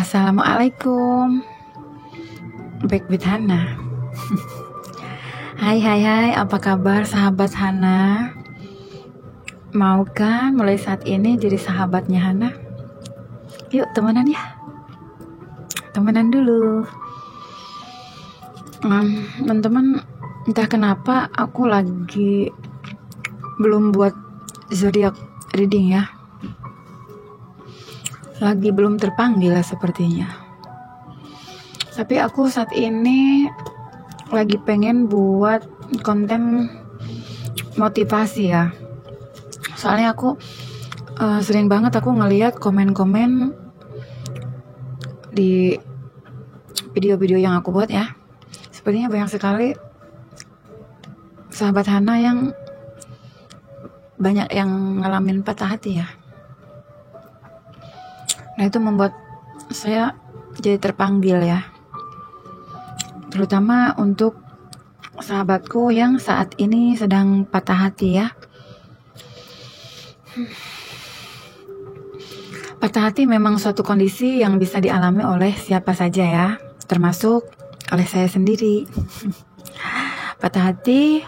Assalamualaikum, back with Hana. Hai, apa kabar sahabat Hana? Mau kan mulai saat ini jadi sahabatnya Hana? Yuk temenan ya, temenan dulu. Teman-teman, entah kenapa aku lagi belum buat zodiak reading ya. Lagi belum terpanggil sepertinya. Tapi aku saat ini lagi pengen buat konten motivasi ya. Soalnya aku sering banget aku ngelihat komen-komen di video-video yang aku buat ya. Sepertinya banyak sekali sahabat Hana yang banyak yang ngalamin patah hati ya. Nah itu membuat saya jadi terpanggil ya. Terutama untuk sahabatku yang saat ini sedang patah hati ya. Patah hati memang suatu kondisi yang bisa dialami oleh siapa saja ya, termasuk oleh saya sendiri. Patah hati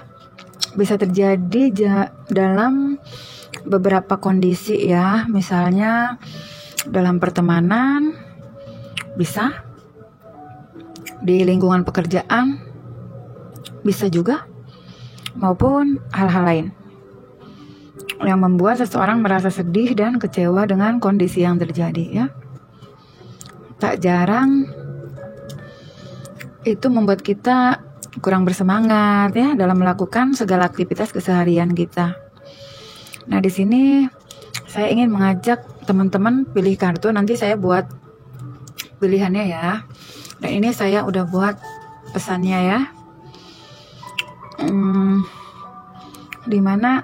bisa terjadi dalam beberapa kondisi ya, misalnya dalam pertemanan, bisa di lingkungan pekerjaan, bisa juga, maupun hal-hal lain yang membuat seseorang merasa sedih dan kecewa dengan kondisi yang terjadi ya. Tak jarang itu membuat kita kurang bersemangat ya dalam melakukan segala aktivitas keseharian kita. Nah, di sini saya ingin mengajak teman-teman pilih kartu, nanti saya buat pilihannya ya. Dan ini saya udah buat pesannya ya. Dimana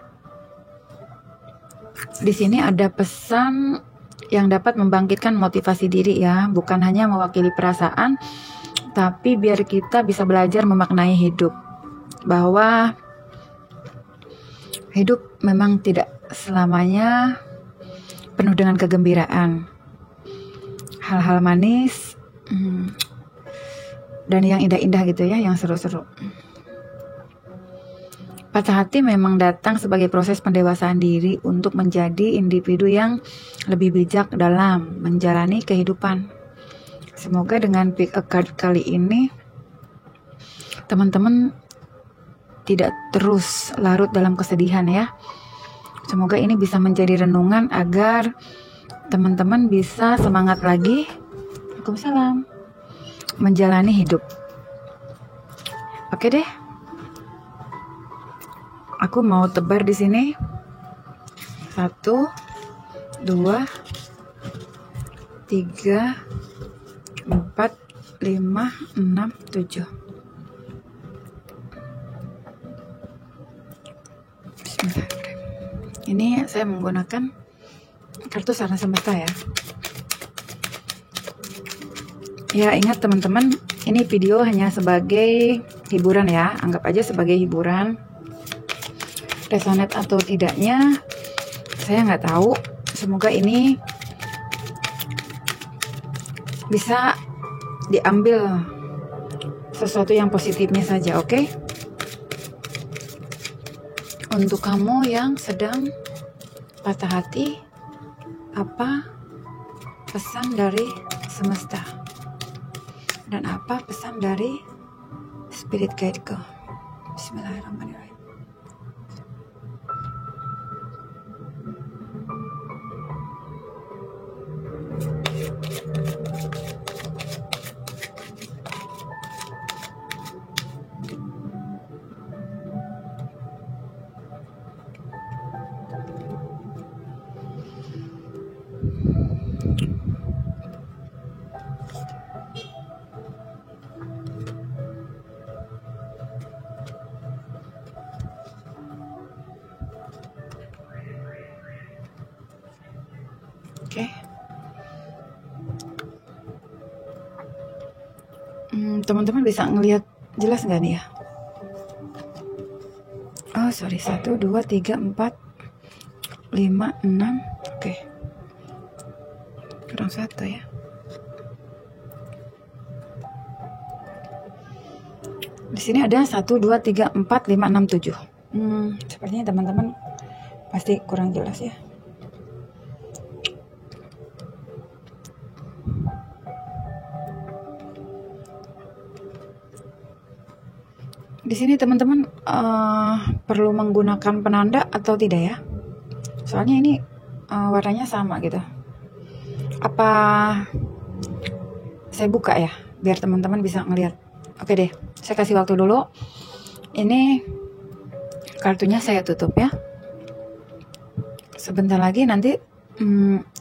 di sini ada pesan yang dapat membangkitkan motivasi diri ya, bukan hanya mewakili perasaan, tapi biar kita bisa belajar memaknai hidup. Bahwa hidup memang tidak selamanya penuh dengan kegembiraan, hal-hal manis dan yang indah-indah gitu ya, yang seru-seru. Patah hati memang datang sebagai proses pendewasaan diri untuk menjadi individu yang lebih bijak dalam menjalani kehidupan. Semoga dengan pick a card kali ini teman-teman tidak terus larut dalam kesedihan ya. Semoga ini bisa menjadi renungan agar teman-teman bisa semangat lagi. Waalaikumsalam. Menjalani hidup. Oke deh. Aku mau tebar di sini. 1, 2, 3, 4, 5, 6, 7. Bismillahirrahmanirrahim. Ini saya menggunakan kartu saran semesta ya. Ya, ingat teman-teman, ini video hanya sebagai hiburan ya. Anggap aja sebagai hiburan. Resonate atau tidaknya, saya nggak tahu. Semoga ini bisa diambil sesuatu yang positifnya saja, oke? Untuk kamu yang sedang patah hati, apa pesan dari semesta? Dan apa pesan dari spirit guide-ku? Bismillahirrahmanirrahim. Oke. Teman-teman bisa ngelihat jelas nggak nih ya? Oh sorry, 1, 2, 3, 4, 5, 6. Oke. Kurang 1 ya. Di sini ada 1, 2, 3, 4, 5, 6, 7. Sepertinya teman-teman pasti kurang jelas ya. Di sini teman-teman perlu menggunakan penanda atau tidak ya? Soalnya ini warnanya sama gitu. Apa saya buka ya, biar teman-teman bisa ngelihat. Oke deh, saya kasih waktu dulu. Ini kartunya saya tutup ya. Sebentar lagi nanti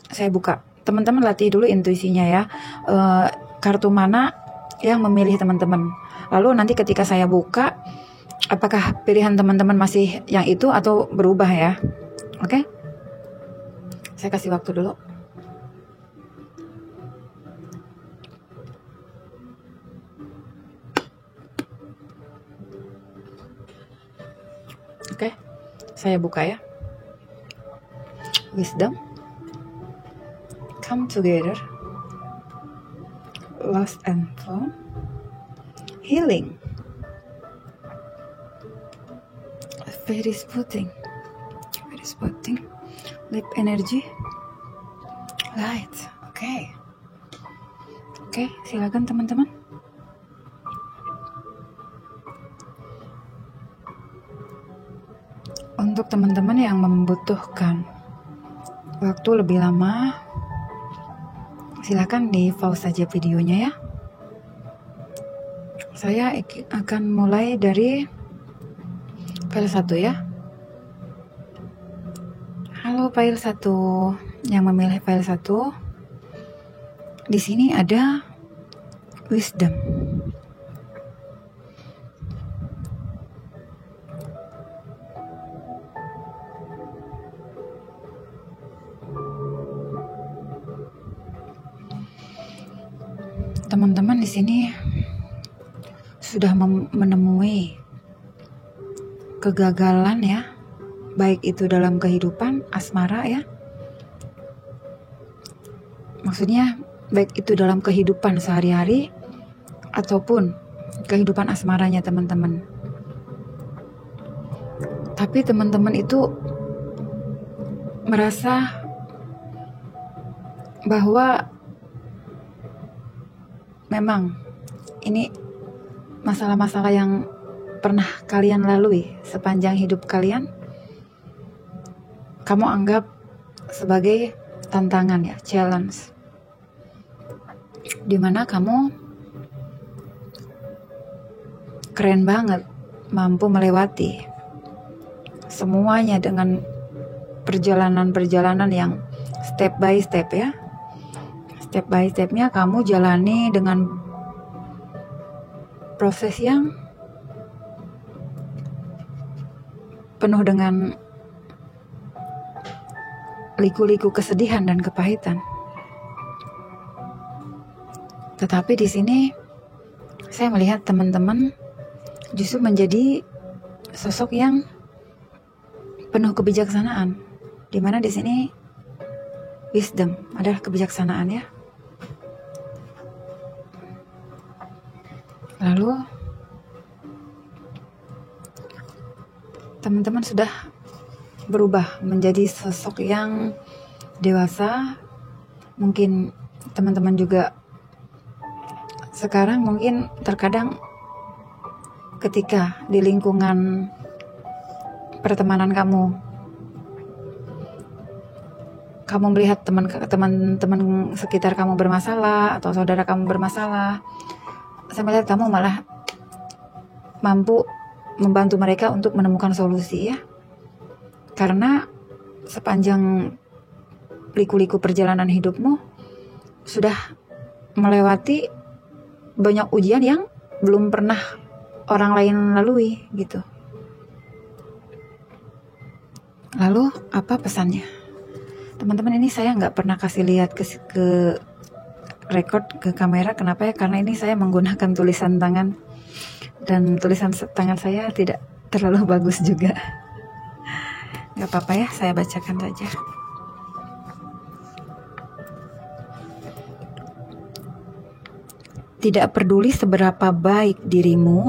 saya buka. Teman-teman latih dulu intuisinya ya. Kartu mana yang memilih teman-teman. Lalu nanti ketika saya buka, apakah pilihan teman-teman masih yang itu atau berubah ya? Oke? Saya kasih waktu dulu. Oke, saya buka ya. Wisdom, come together, lost and found, healing, very spotting, lip energy, light. Oke, silakan teman-teman. Untuk teman-teman yang membutuhkan waktu lebih lama, silakan di pause saja videonya ya. Saya akan mulai dari file 1 ya. Halo file 1 yang memilih file 1. Di sini ada wisdom. Teman-teman di sini sudah menemui kegagalan ya, baik itu dalam kehidupan asmara ya. Maksudnya baik itu dalam kehidupan sehari-hari ataupun kehidupan asmaranya teman-teman. Tapi teman-teman itu merasa bahwa memang ini masalah-masalah yang pernah kalian lalui sepanjang hidup kalian, kamu anggap sebagai tantangan ya, challenge, dimana kamu keren banget mampu melewati semuanya dengan perjalanan-perjalanan yang step by step ya. Step by stepnya kamu jalani dengan proses yang penuh dengan liku-liku kesedihan dan kepahitan. Tetapi di sini saya melihat teman-teman justru menjadi sosok yang penuh kebijaksanaan, di mana di sini wisdom adalah kebijaksanaan ya. Lalu teman-teman sudah berubah menjadi sosok yang dewasa. Mungkin teman-teman juga sekarang mungkin terkadang ketika di lingkungan pertemanan kamu melihat teman-teman sekitar kamu bermasalah atau saudara kamu bermasalah, saya melihat kamu malah mampu membantu mereka untuk menemukan solusi ya. Karena sepanjang liku-liku perjalanan hidupmu sudah melewati banyak ujian yang belum pernah orang lain lalui gitu. Lalu apa pesannya? Teman-teman, ini saya nggak pernah kasih lihat ke record ke kamera. Kenapa ya? Karena ini saya menggunakan tulisan tangan, dan tulisan tangan saya tidak terlalu bagus juga. Gak apa-apa ya, saya bacakan saja. Tidak peduli seberapa baik dirimu,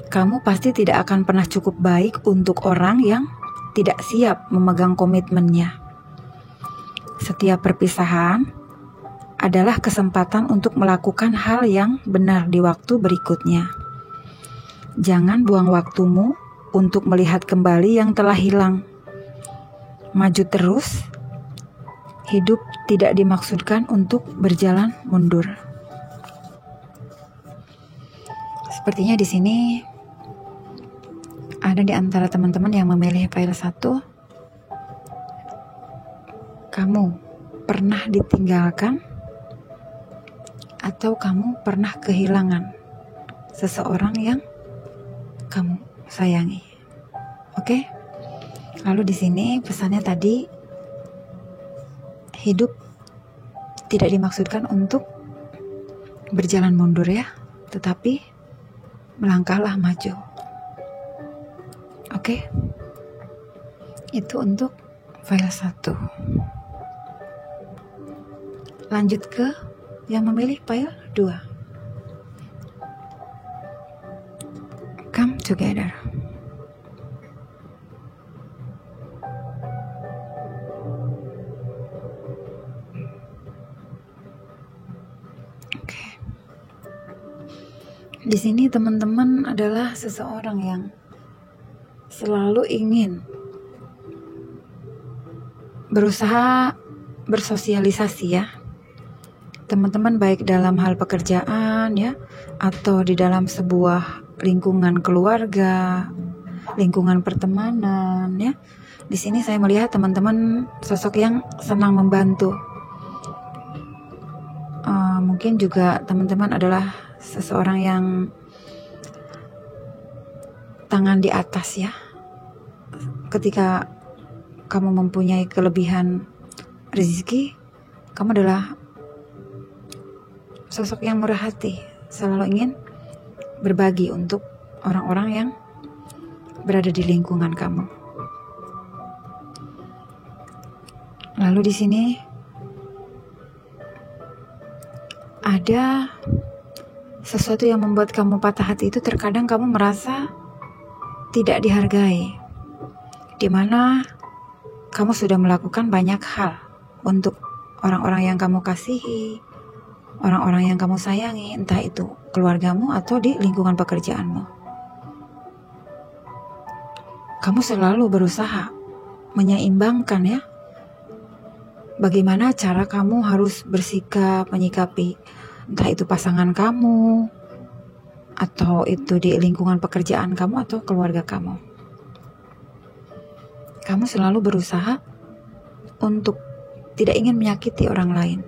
kamu pasti tidak akan pernah cukup baik untuk orang yang tidak siap memegang komitmennya. Setiap perpisahan adalah kesempatan untuk melakukan hal yang benar di waktu berikutnya. Jangan buang waktumu untuk melihat kembali yang telah hilang. Maju terus. Hidup tidak dimaksudkan untuk berjalan mundur. Sepertinya di sini ada di antara teman-teman yang memilih file 1. Kamu pernah ditinggalkan atau kamu pernah kehilangan seseorang yang kamu sayangi. Oke? Lalu di sini pesannya tadi, hidup tidak dimaksudkan untuk berjalan mundur ya, tetapi melangkahlah maju. Oke? Itu untuk file 1. Lanjut ke yang memilih file 2. Come together. Oke. Di sini teman-teman adalah seseorang yang selalu ingin berusaha bersosialisasi ya. Teman-teman baik dalam hal pekerjaan ya, atau di dalam sebuah lingkungan keluarga, lingkungan pertemanan ya. Di sini saya melihat teman-teman sosok yang senang membantu. Mungkin juga teman-teman adalah seseorang yang tangan di atas ya. Ketika kamu mempunyai kelebihan rezeki, kamu adalah sosok yang murah hati, selalu ingin berbagi untuk orang-orang yang berada di lingkungan kamu. Lalu di sini ada sesuatu yang membuat kamu patah hati. Itu terkadang kamu merasa tidak dihargai, di mana kamu sudah melakukan banyak hal untuk orang-orang yang kamu kasihi, orang-orang yang kamu sayangi, entah itu keluargamu atau di lingkungan pekerjaanmu. Kamu selalu berusaha menyeimbangkan ya, bagaimana cara kamu harus bersikap, menyikapi entah itu pasangan kamu, atau itu di lingkungan pekerjaan kamu atau keluarga kamu. Kamu selalu berusaha untuk tidak ingin menyakiti orang lain.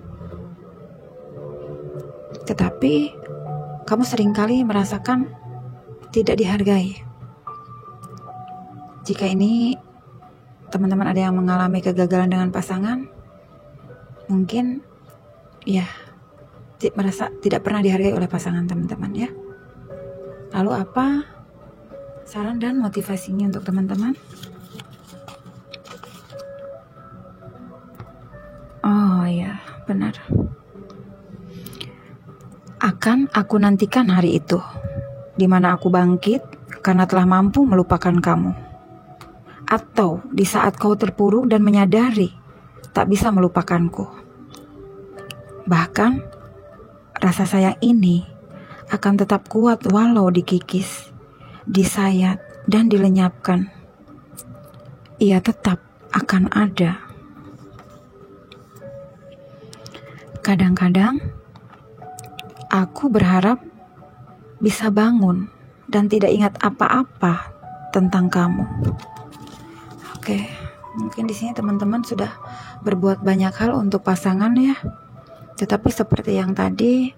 Tetapi kamu seringkali merasakan tidak dihargai. Jika ini teman-teman ada yang mengalami kegagalan dengan pasangan, mungkin ya merasa tidak pernah dihargai oleh pasangan teman-teman ya. Lalu apa saran dan motivasinya untuk teman-teman? Oh ya, benar. Akan aku nantikan hari itu, di mana aku bangkit karena telah mampu melupakan kamu. Atau di saat kau terpuruk dan menyadari tak bisa melupakanku. Bahkan, rasa sayang ini akan tetap kuat walau dikikis, disayat, dan dilenyapkan. Ia tetap akan ada. Kadang-kadang, aku berharap bisa bangun dan tidak ingat apa-apa tentang kamu. Oke, mungkin di sini teman-teman sudah berbuat banyak hal untuk pasangan ya. Tetapi seperti yang tadi,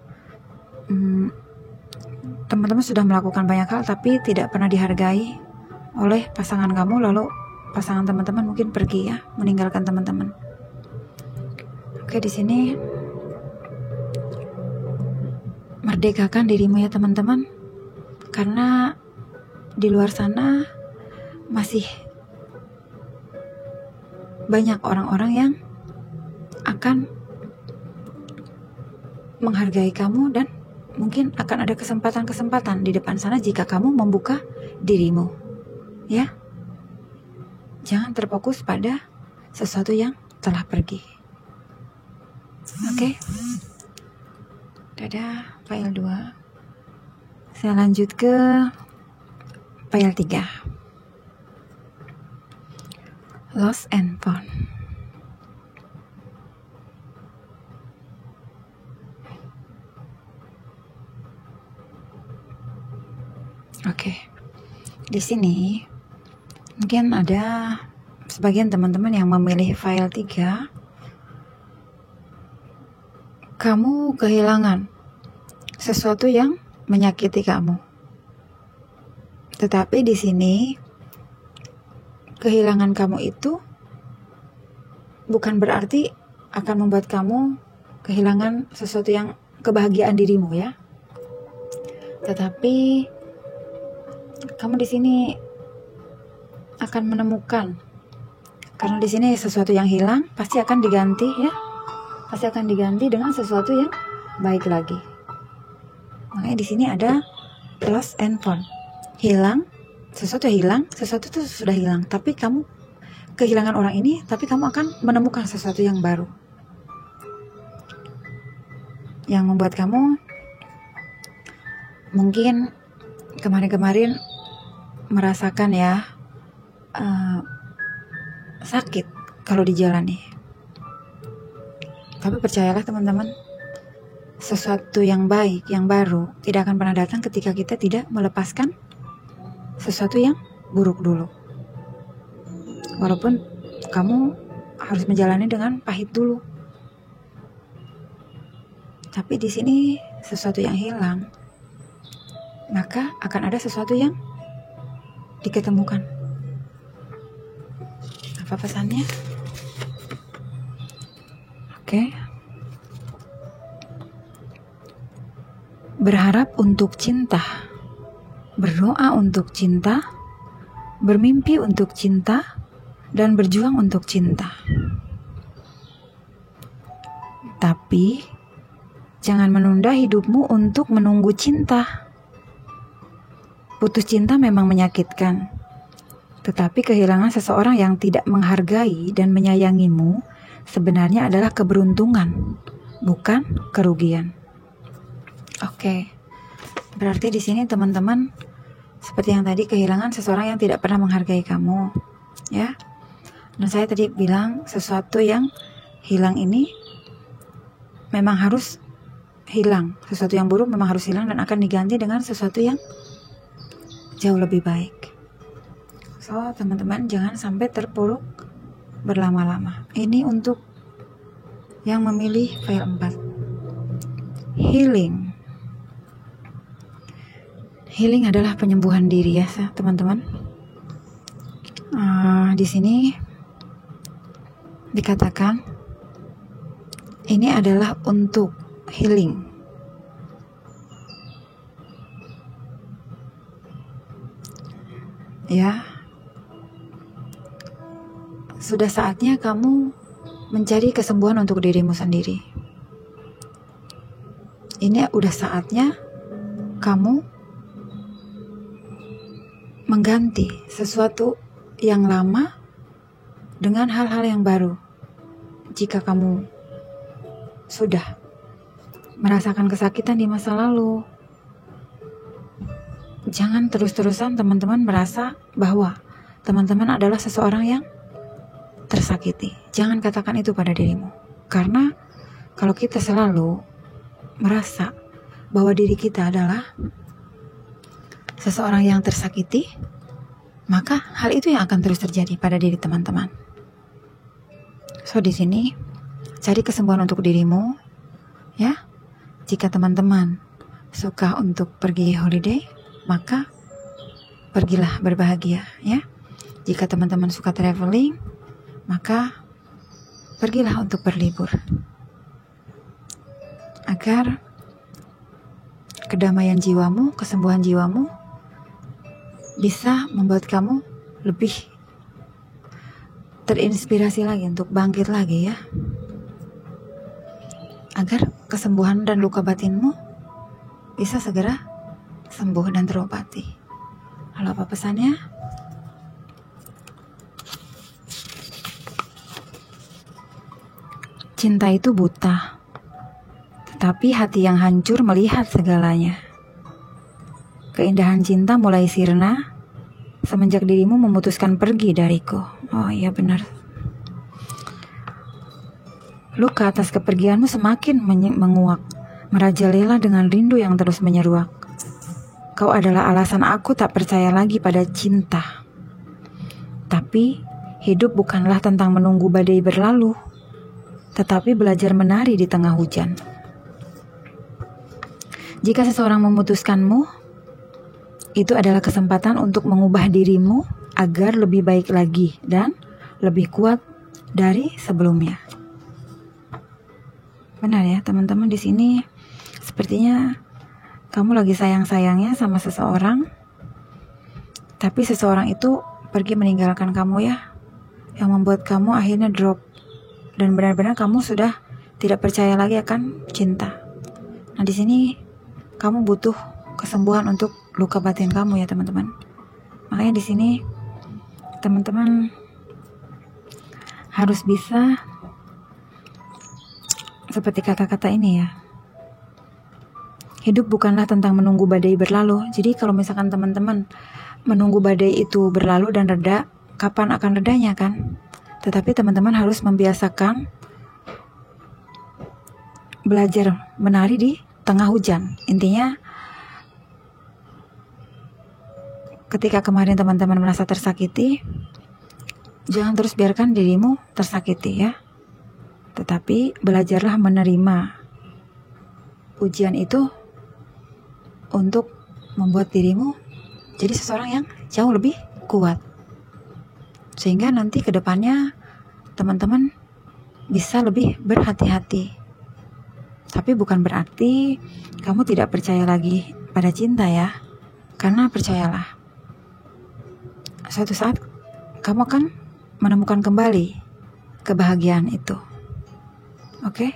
teman-teman sudah melakukan banyak hal tapi tidak pernah dihargai oleh pasangan kamu. Lalu pasangan teman-teman mungkin pergi ya, meninggalkan teman-teman. Oke, di sini merdekakan dirimu ya teman-teman, karena di luar sana masih banyak orang-orang yang akan menghargai kamu dan mungkin akan ada kesempatan-kesempatan di depan sana jika kamu membuka dirimu, ya. Jangan terfokus pada sesuatu yang telah pergi. Oke. Dadah, file 2. Saya lanjut ke file 3. Lost and found. Oke. Di sini mungkin ada sebagian teman-teman yang memilih file 3. Kamu kehilangan sesuatu yang menyakiti kamu. Tetapi di sini kehilangan kamu itu bukan berarti akan membuat kamu kehilangan sesuatu yang kebahagiaan dirimu, ya. Tetapi kamu di sini akan menemukan, karena di sini sesuatu yang hilang pasti akan diganti, ya. Pasti akan diganti dengan sesuatu yang baik lagi. Makanya di sini ada lost and found. Hilang, sesuatu itu sudah hilang, tapi kamu kehilangan orang ini, tapi kamu akan menemukan sesuatu yang baru. Yang membuat kamu mungkin kemarin-kemarin merasakan, ya, sakit kalau dijalani. Tapi percayalah teman-teman, sesuatu yang baik, yang baru tidak akan pernah datang ketika kita tidak melepaskan sesuatu yang buruk dulu. Walaupun kamu harus menjalani dengan pahit dulu. Tapi di sini sesuatu yang hilang, maka akan ada sesuatu yang diketemukan. Apa pesannya? Oke. Berharap untuk cinta, berdoa untuk cinta, bermimpi untuk cinta, dan berjuang untuk cinta. Tapi jangan menunda hidupmu untuk menunggu cinta. Putus cinta memang menyakitkan, tetapi kehilangan seseorang yang tidak menghargai dan menyayangimu sebenarnya adalah keberuntungan, bukan kerugian. Oke. Berarti di sini teman-teman, seperti yang tadi, kehilangan seseorang yang tidak pernah menghargai kamu, ya. Dan saya tadi bilang sesuatu yang hilang ini memang harus hilang. Sesuatu yang buruk memang harus hilang dan akan diganti dengan sesuatu yang jauh lebih baik. So, teman-teman jangan sampai terpuruk berlama-lama. Ini untuk yang memilih file 4. Healing. Healing adalah penyembuhan diri, ya, teman-teman. Di sini dikatakan ini adalah untuk healing. Ya, sudah saatnya kamu mencari kesembuhan untuk dirimu sendiri. Ini udah saatnya kamu mengganti sesuatu yang lama dengan hal-hal yang baru. Jika kamu sudah merasakan kesakitan di masa lalu, jangan terus-terusan teman-teman merasa bahwa teman-teman adalah seseorang yang tersakiti. Jangan katakan itu pada dirimu. Karena kalau kita selalu merasa bahwa diri kita adalah seseorang yang tersakiti, maka hal itu yang akan terus terjadi pada diri teman-teman. So, di sini cari kesembuhan untuk dirimu, ya. Jika teman-teman suka untuk pergi holiday, maka pergilah berbahagia, ya. Jika teman-teman suka traveling, maka pergilah untuk berlibur. Agar kedamaian jiwamu, kesembuhan jiwamu bisa membuat kamu lebih terinspirasi lagi untuk bangkit lagi, ya. Agar kesembuhan dan luka batinmu bisa segera sembuh dan terobati. Lalu apa pesannya? Cinta itu buta, tetapi hati yang hancur melihat segalanya. Keindahan cinta mulai sirna semenjak dirimu memutuskan pergi dariku. Oh iya benar. Luka atas kepergianmu semakin menguak, merajalela dengan rindu yang terus menyeruak. Kau adalah alasan aku tak percaya lagi pada cinta. Tapi hidup bukanlah tentang menunggu badai berlalu, tetapi belajar menari di tengah hujan. Jika seseorang memutuskanmu, itu adalah kesempatan untuk mengubah dirimu agar lebih baik lagi dan lebih kuat dari sebelumnya. Benar ya teman-teman, di sini sepertinya kamu lagi sayang-sayangnya sama seseorang, tapi seseorang itu pergi meninggalkan kamu ya, yang membuat kamu akhirnya drop. Dan benar-benar kamu sudah tidak percaya lagi akan cinta. Nah di sini kamu butuh kesembuhan untuk luka batin kamu ya teman-teman. Makanya di sini teman-teman harus bisa seperti kata-kata ini ya. Hidup bukanlah tentang menunggu badai berlalu. Jadi kalau misalkan teman-teman menunggu badai itu berlalu dan reda, kapan akan redanya kan? Tetapi teman-teman harus membiasakan belajar menari di tengah hujan. Intinya ketika kemarin teman-teman merasa tersakiti, jangan terus biarkan dirimu tersakiti ya. Tetapi belajarlah menerima ujian itu untuk membuat dirimu jadi seseorang yang jauh lebih kuat. Sehingga nanti ke depannya teman-teman bisa lebih berhati-hati. Tapi bukan berarti kamu tidak percaya lagi pada cinta ya. Karena percayalah, suatu saat kamu akan menemukan kembali kebahagiaan itu. Oke?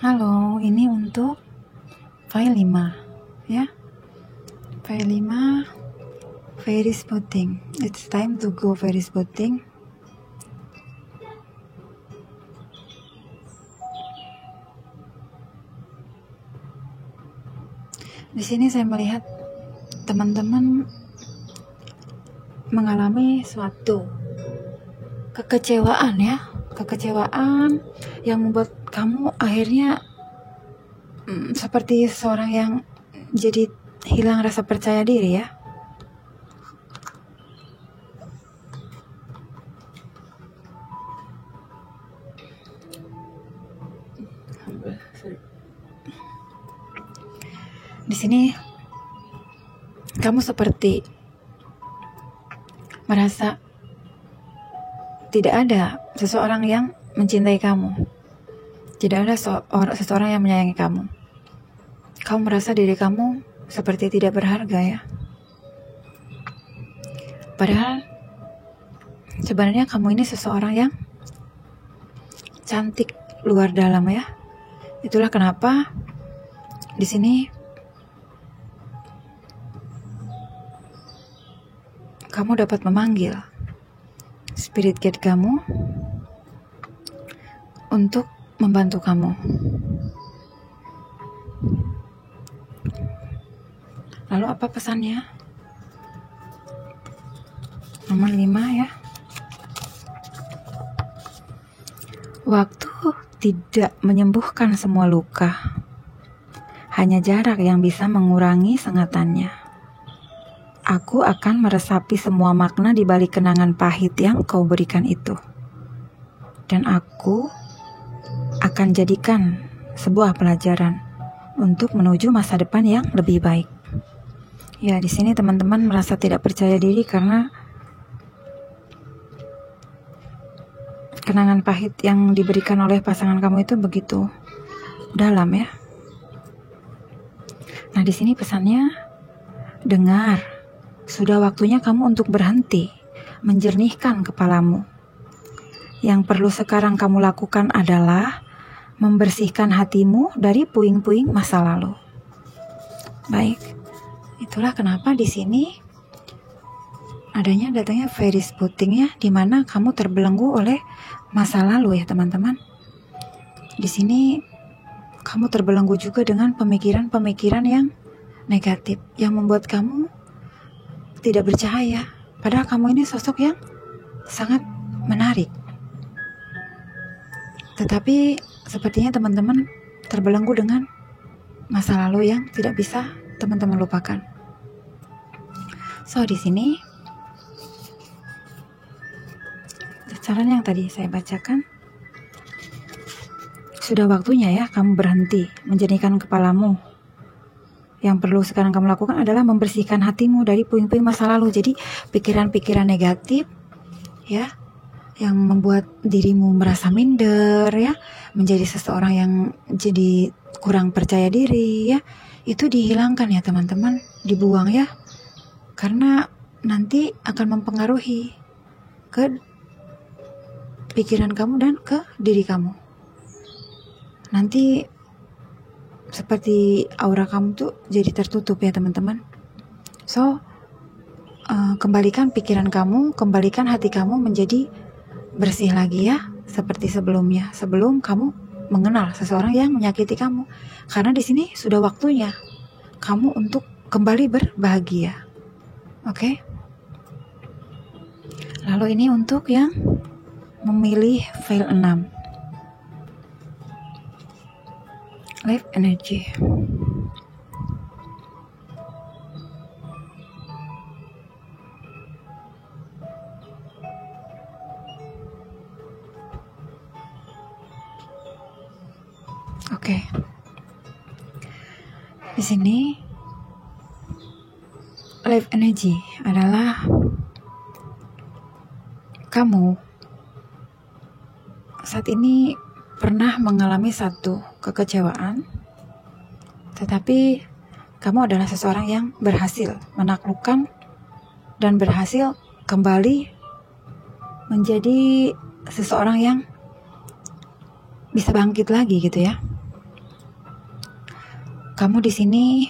Halo, ini untuk file 5 ya. File 5 very spotting. It's time to go very spotting. Di sini saya melihat teman-teman mengalami suatu kekecewaan ya, kekecewaan yang membuat kamu akhirnya seperti seorang yang jadi hilang rasa percaya diri ya. Di sini kamu seperti merasa tidak ada seseorang yang mencintai kamu. Tidak ada seseorang yang menyayangi kamu. Kamu merasa diri kamu seperti tidak berharga ya. Padahal sebenarnya kamu ini seseorang yang cantik luar dalam ya. Itulah kenapa di sini kamu dapat memanggil spirit guide kamu untuk membantu kamu. Lalu apa pesannya? Nomor 5 ya. Waktu tidak menyembuhkan semua luka. Hanya jarak yang bisa mengurangi sengatannya. Aku akan meresapi semua makna di balik kenangan pahit yang kau berikan itu. Dan aku akan jadikan sebuah pelajaran untuk menuju masa depan yang lebih baik. Ya, di sini teman-teman merasa tidak percaya diri karena kenangan pahit yang diberikan oleh pasangan kamu itu begitu dalam ya. Nah, di sini pesannya, dengar. Sudah waktunya kamu untuk berhenti, menjernihkan kepalamu. Yang perlu sekarang kamu lakukan adalah membersihkan hatimu dari puing-puing masa lalu. Baik, itulah kenapa di sini datangnya Fairies Puting ya, dimana kamu terbelenggu oleh masa lalu ya teman-teman. Di sini kamu terbelenggu juga dengan pemikiran-pemikiran yang negatif, yang membuat kamu tidak bercahaya. Padahal kamu ini sosok yang sangat menarik. Tetapi sepertinya teman-teman terbelenggu dengan masa lalu yang tidak bisa teman-teman lupakan. So di sini saran yang tadi saya bacakan, sudah waktunya ya kamu berhenti menjernihkan kepalamu. Yang perlu sekarang kamu lakukan adalah membersihkan hatimu dari puing-puing masa lalu. Jadi pikiran-pikiran negatif ya, yang membuat dirimu merasa minder ya, menjadi seseorang yang jadi kurang percaya diri ya, itu dihilangkan ya teman-teman, dibuang ya, karena nanti akan mempengaruhi ke pikiran kamu dan ke diri kamu. Nanti seperti aura kamu tuh jadi tertutup ya teman-teman. So kembalikan pikiran kamu, kembalikan hati kamu menjadi bersih lagi ya, seperti sebelumnya, sebelum kamu mengenal seseorang yang menyakiti kamu. Karena di sini sudah waktunya kamu untuk kembali berbahagia. Oke? Lalu ini untuk yang memilih file 6, Life Energy. Oke. Di sini Life Energy adalah kamu saat ini pernah mengalami satu kekecewaan, tetapi kamu adalah seseorang yang berhasil menaklukkan dan berhasil kembali menjadi seseorang yang bisa bangkit lagi gitu ya. Kamu di sini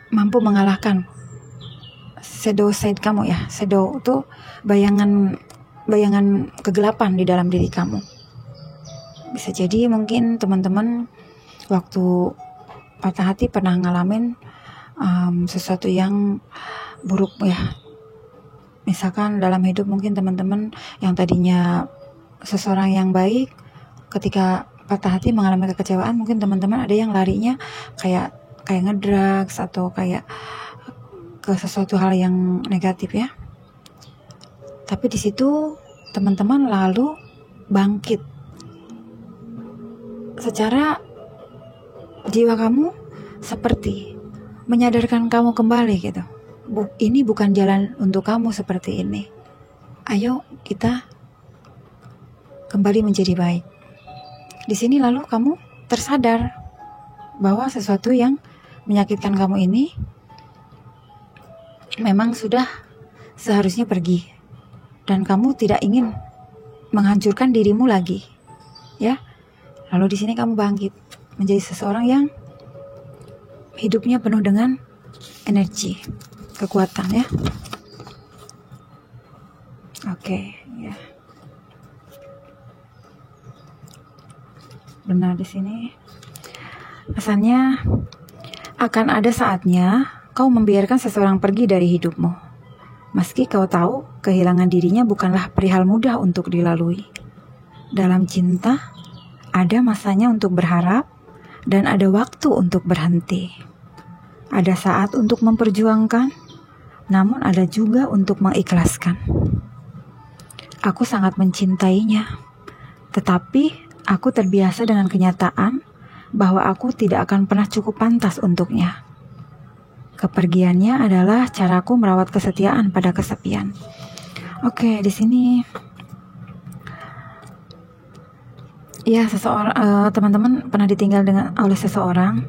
mampu mengalahkan shadow side kamu ya. Shadow itu bayangan kegelapan di dalam diri kamu. Bisa jadi mungkin teman-teman waktu patah hati pernah ngalamin sesuatu yang buruk ya. Misalkan dalam hidup mungkin teman-teman yang tadinya seseorang yang baik, ketika patah hati mengalami kekecewaan, mungkin teman-teman ada yang larinya kayak ngedrugs atau kayak ke sesuatu hal yang negatif ya. Tapi di situ teman-teman lalu bangkit secara jiwa kamu, seperti menyadarkan kamu kembali gitu. Ini bukan jalan untuk kamu seperti ini. Ayo kita kembali menjadi baik. Di sini lalu kamu tersadar bahwa sesuatu yang menyakitkan kamu ini memang sudah seharusnya pergi, dan kamu tidak ingin menghancurkan dirimu lagi, ya. Lalu di sini kamu bangkit menjadi seseorang yang hidupnya penuh dengan energi, kekuatan, ya. Oke, ya. Benar di sini. Pesannya, akan ada saatnya kau membiarkan seseorang pergi dari hidupmu. Meski kau tahu kehilangan dirinya bukanlah perihal mudah untuk dilalui. Dalam cinta, ada masanya untuk berharap dan ada waktu untuk berhenti. Ada saat untuk memperjuangkan, namun ada juga untuk mengikhlaskan. Aku sangat mencintainya, tetapi aku terbiasa dengan kenyataan bahwa aku tidak akan pernah cukup pantas untuknya. Kepergiannya adalah caraku merawat kesetiaan pada kesepian. Oke, di sini ya seseorang, teman-teman pernah ditinggal oleh seseorang.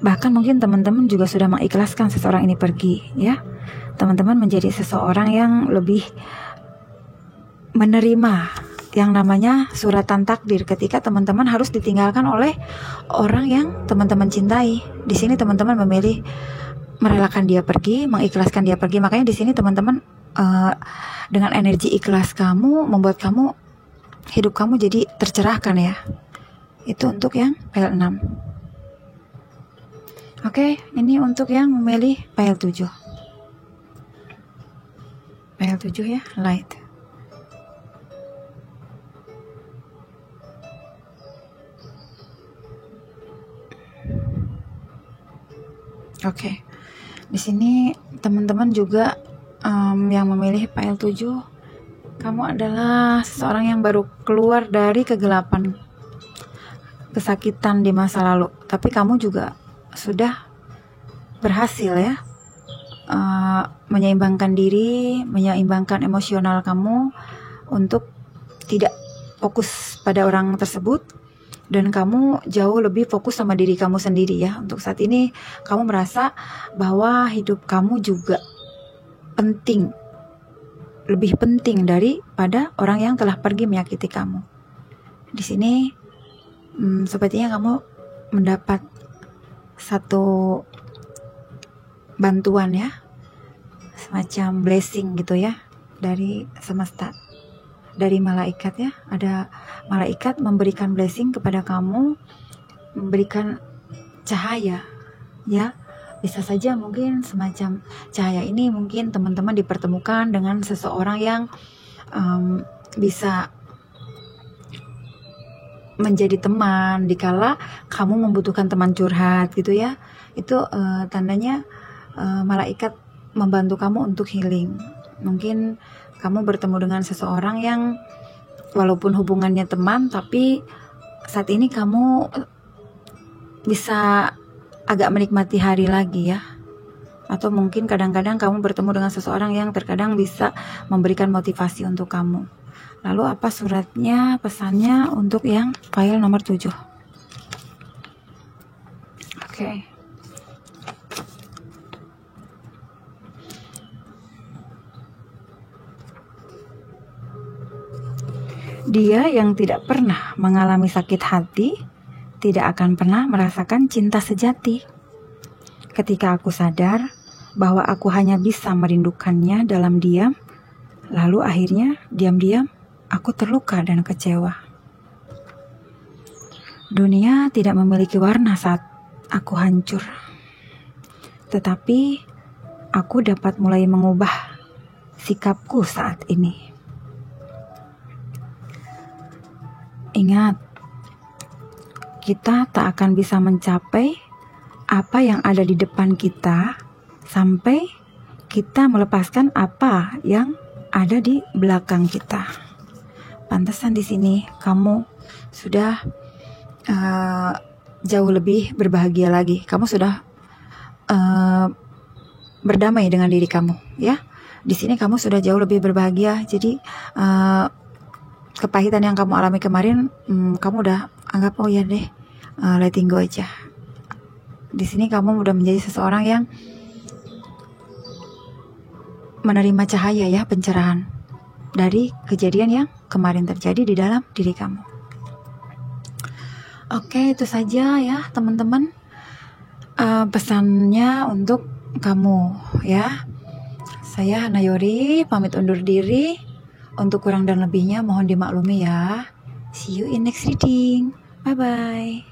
Bahkan mungkin teman-teman juga sudah mengikhlaskan seseorang ini pergi, ya. Teman-teman menjadi seseorang yang lebih menerima yang namanya suratan takdir ketika teman-teman harus ditinggalkan oleh orang yang teman-teman cintai. Di sini teman-teman memilih merelakan dia pergi, mengikhlaskan dia pergi. Makanya di sini teman-teman dengan energi ikhlas kamu membuat kamu hidup kamu jadi tercerahkan ya. Itu untuk yang file 6. Oke, ini untuk yang memilih file 7. File 7 ya, light. Oke. Di sini teman-teman juga yang memilih file 7, kamu adalah seseorang yang baru keluar dari kegelapan, kesakitan di masa lalu, tapi kamu juga sudah berhasil ya menyeimbangkan diri, menyeimbangkan emosional kamu untuk tidak fokus pada orang tersebut, dan kamu jauh lebih fokus sama diri kamu sendiri ya. Untuk saat ini kamu merasa bahwa hidup kamu juga penting, lebih penting daripada orang yang telah pergi menyakiti kamu. Di sini sepertinya kamu mendapat satu bantuan ya, semacam blessing gitu ya dari semesta, dari malaikat ya. Ada malaikat memberikan blessing kepada kamu, memberikan cahaya ya. Bisa saja mungkin semacam cahaya ini mungkin teman-teman dipertemukan dengan seseorang yang bisa menjadi teman dikala kamu membutuhkan teman curhat gitu ya. Itu tandanya malaikat membantu kamu untuk healing. Mungkin kamu bertemu dengan seseorang yang walaupun hubungannya teman, tapi saat ini kamu bisa agak menikmati hari lagi ya. Atau mungkin kadang-kadang kamu bertemu dengan seseorang yang terkadang bisa memberikan motivasi untuk kamu. Lalu apa suratnya, pesannya untuk yang file nomor 7? Oke. Dia yang tidak pernah mengalami sakit hati tidak akan pernah merasakan cinta sejati. Ketika aku sadar bahwa aku hanya bisa merindukannya dalam diam, lalu akhirnya diam-diam aku terluka dan kecewa. Dunia tidak memiliki warna saat aku hancur, tetapi aku dapat mulai mengubah sikapku saat ini. Ingat, kita tak akan bisa mencapai apa yang ada di depan kita sampai kita melepaskan apa yang ada di belakang kita. Pantesan di sini kamu sudah jauh lebih berbahagia lagi. Kamu sudah berdamai dengan diri kamu, ya. Di sini kamu sudah jauh lebih berbahagia. Jadi kepahitan yang kamu alami kemarin, kamu udah anggap oh ya deh, letting go aja. Di sini kamu udah menjadi seseorang yang menerima cahaya ya, pencerahan dari kejadian yang kemarin terjadi di dalam diri kamu. Oke, itu saja ya teman-teman, pesannya untuk kamu ya. Saya Nayori pamit undur diri. Untuk kurang dan lebihnya mohon dimaklumi ya. See you in next reading. Bye bye.